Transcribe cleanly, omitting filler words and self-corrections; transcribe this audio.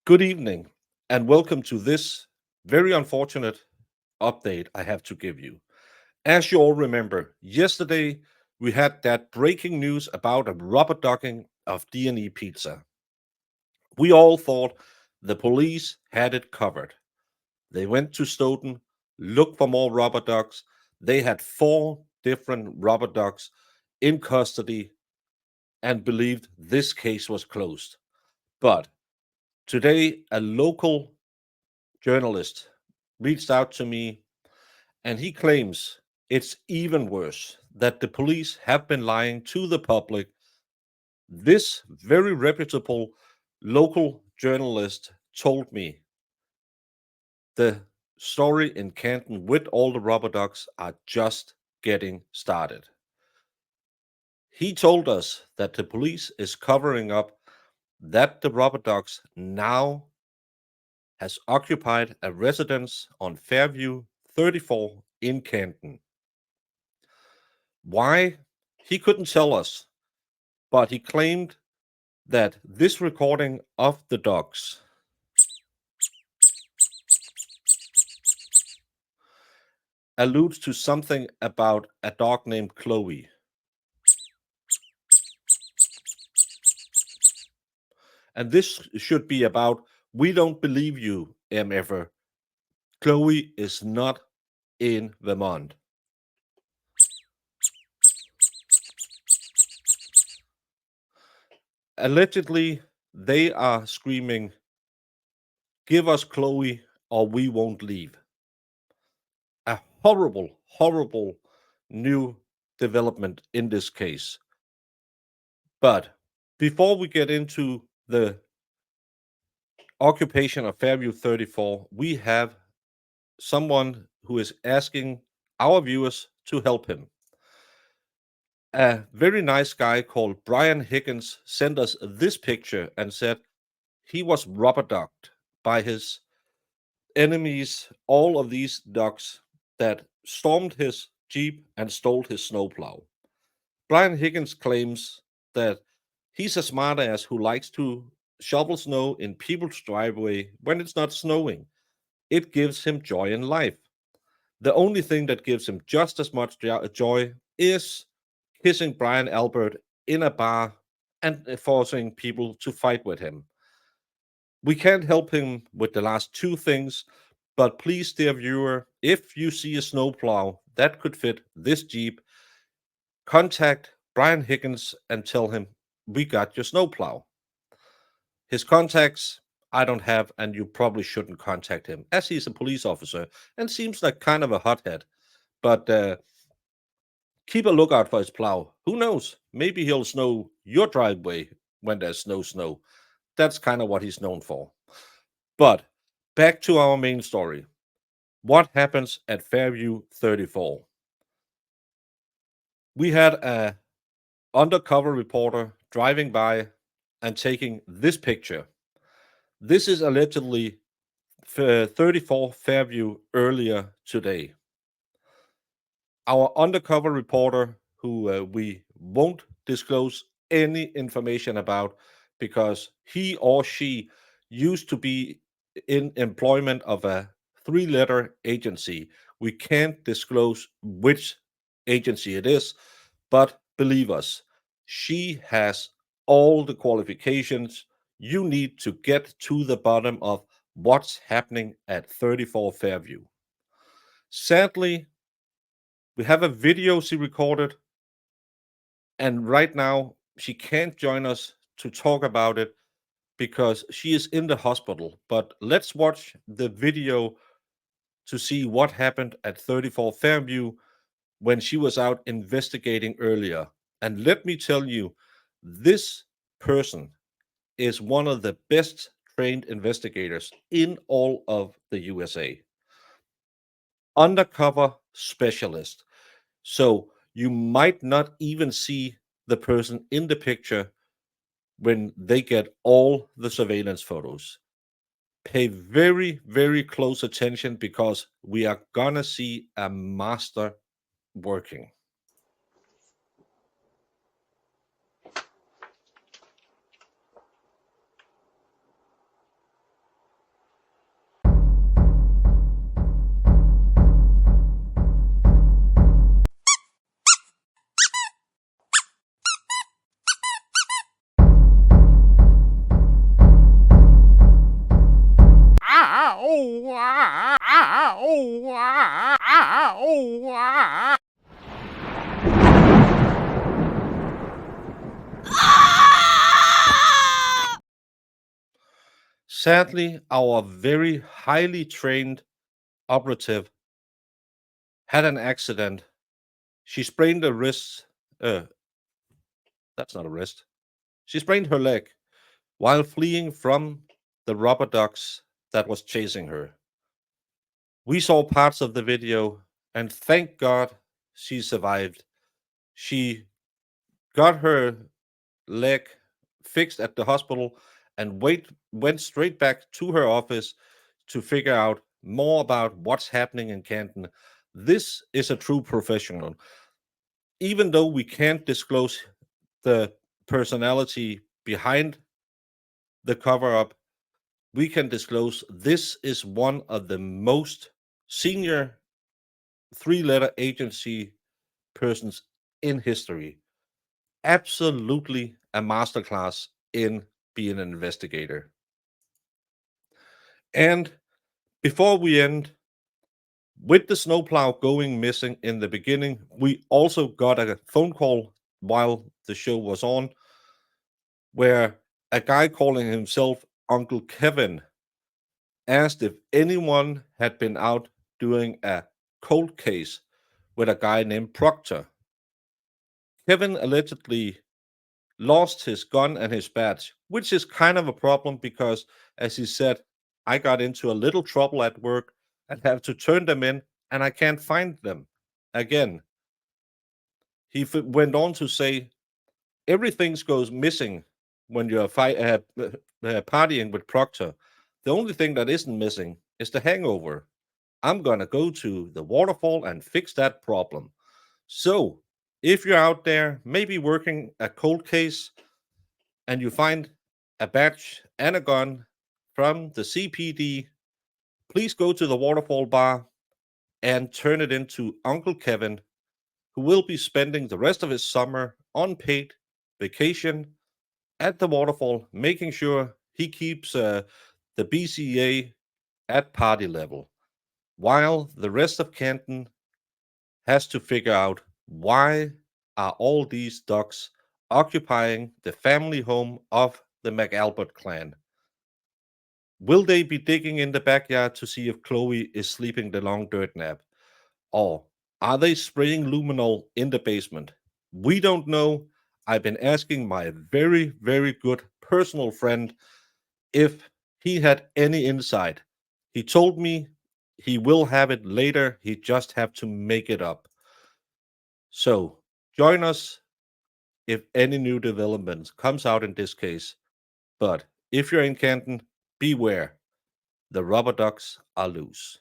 Good evening, and welcome to this very unfortunate update I have to give you. As you all remember, yesterday we had that breaking news about a rubber ducking of D&E Pizza. We all thought the police had it covered. They went to Stoughton, looked for more rubber ducks. They had four different rubber ducks in custody and believed this case was closed. But today, a local journalist reached out to me and he claims it's even worse that the police have been lying to the public. This very reputable local journalist told me the story in Canton with all the rubber ducks are just getting started. He told us that the police is covering up that the rubber ducks now has occupied a residence on Fairview 34 in Canton. Why? He couldn't tell us, but he claimed that this recording of the dogs alludes to something about a dog named Chloe. And this should be about, we don't believe you, MFer. Chloe is not in Vermont. Allegedly, they are screaming, give us Chloe or we won't leave. A horrible, horrible new development in this case. But before we get into the occupation of Fairview 34, we have someone who is asking our viewers to help him. A very nice guy called Brian Higgins sent us this picture and said he was rubber ducked by his enemies, all of these ducks that stormed his Jeep and stole his snowplow. Brian Higgins claims that he's a smartass who likes to shovel snow in people's driveway when it's not snowing. It gives him joy in life. The only thing that gives him just as much joy is kissing Brian Albert in a bar and forcing people to fight with him. We can't help him with the last two things, but please, dear viewer, if you see a snowplow that could fit this Jeep, contact Brian Higgins and tell him we got your snowplow. His contacts I don't have, and you probably shouldn't contact him, as he's a police officer and seems like kind of a hothead. But keep a lookout for his plow. Who knows? Maybe he'll snow your driveway when there's no snow. That's kind of what he's known for. But back to our main story. What happens at Fairview 34? We had a undercover reporter driving by and taking this picture. This is allegedly 34 Fairview earlier today. Our undercover reporter, who we won't disclose any information about because he or she used to be in employment of a three-letter agency. We can't disclose which agency it is, but believe us, she has all the qualifications you need to get to the bottom of what's happening at 34 Fairview. Sadly, we have a video she recorded, and right now she can't join us to talk about it because she is in the hospital. But let's watch the video to see what happened at 34 Fairview when she was out investigating earlier. And let me tell you, this person is one of the best trained investigators in all of the USA. Undercover specialist. So you might not even see the person in the picture when they get all the surveillance photos. Pay very, very close attention because we are gonna see a master working. Sadly, our very highly trained operative had an accident. She sprained her wrist. Uh, that's not a wrist. She sprained her leg while fleeing from the rubber ducks that was chasing her. We saw parts of the video, and thank God she survived. She got her leg fixed at the hospital and went straight back to her office to figure out more about what's happening in Canton. This is a true professional. Even though we can't disclose the personality behind the cover up, we can disclose this is one of the most senior three-letter agency persons in history. Absolutely a masterclass in being an investigator. And before we end, with the snowplow going missing in the beginning, we also got a phone call while the show was on where a guy calling himself Uncle Kevin asked if anyone had been out doing a cold case with a guy named Proctor. Kevin allegedly lost his gun and his badge, which is kind of a problem because, as he said, I got into a little trouble at work and have to turn them in, and I can't find them again. He went on to say, everything goes missing when you're partying with Proctor. The only thing that isn't missing is the hangover. I'm going to go to the waterfall and fix that problem. So, if you're out there, maybe working a cold case, and you find a badge and a gun from the CPD, please go to the waterfall bar and turn it into Uncle Kevin, who will be spending the rest of his summer on paid vacation at the waterfall, making sure he keeps the BCA at party level, while the rest of Canton has to figure out why are all these ducks occupying the family home of the McAlbert clan. Will they be digging in the backyard to see if Chloe is sleeping the long dirt nap? Or are they spraying luminol in the basement? We don't know. I've been asking my very, very good personal friend if he had any insight. He told me he will have it later. He just have to make it up. So join us if any new developments comes out in this case. But if you're in Canton, beware. The rubber ducks are loose.